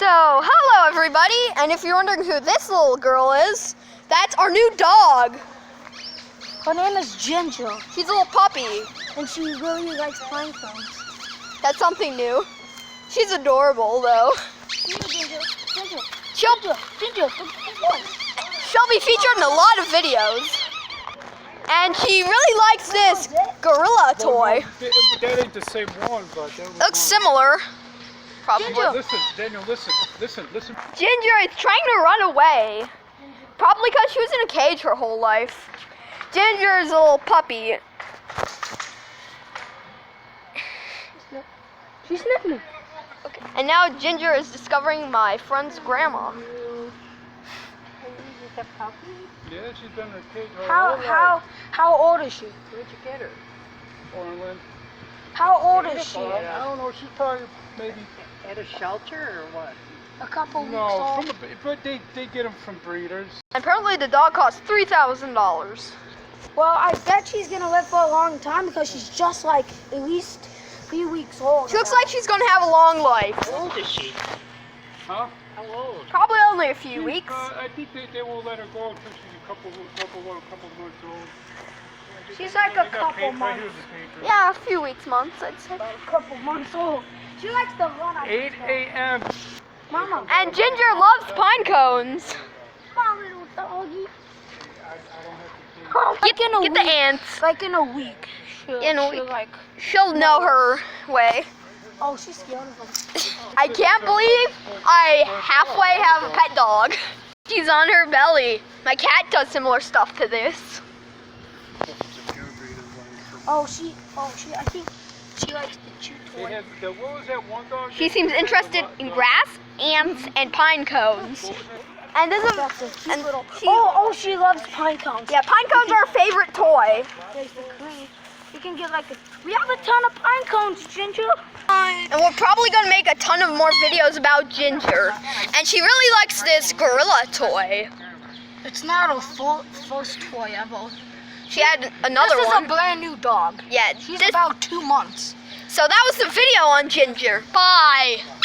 So, hello everybody, and if you're wondering who this little girl is, that's our new dog. Her name is Ginger, She's a little puppy. and she really likes pine cones. That's something new. She's adorable though. Ginger. She'll be featured in a lot of videos. And she really likes this gorilla toy. That ain't the same one, but that was Looks similar. Probably. Listen, Daniel, listen. Ginger is trying to run away. Probably because she was in a cage her whole life. Ginger is a little puppy. She's sniffing me. Okay. And now Ginger is discovering my friend's grandma. Yeah, she's been in a cage all her life. How old is she? Where'd you get her? Orland. How old is she? I don't know. She's probably maybe. At a shelter or what? A couple weeks No, old. but they get them from breeders. Apparently the dog costs $3,000. Well, I bet she's gonna live for a long time because she's just like at least 3 weeks old. She looks like she's gonna have a long life. How old is she? Huh? How old? Probably only a few weeks. I think they won't let her go until she's a couple months old. She's like a They got couple paper. Right months. here's the paper. Yeah, a few weeks, months, I'd say. A couple months old. She likes to run. 8 a.m. Mama. And Ginger loves pine cones. My little doggy. Get the ants. Like in a week. In a she'll week. like. She'll know her way. Oh, she's scared of them. I can't believe I halfway have a pet dog. She's on her belly. My cat does similar stuff to this. I think she likes to chew They toys. had what was that one dog? She seems interested in grass, ants, and pine cones. And this is That's a cute and little. she- She loves pine cones. yeah, pine cones are her favorite toy. There's the cream. We can get like we have a ton of pine cones, Ginger. And we're probably gonna make a ton of more videos about Ginger. And she really likes this gorilla toy. It's not a first toy ever. She had another This is one. a brand new dog. Yeah, She's this- about 2 months. so that was the video on Ginger. Bye.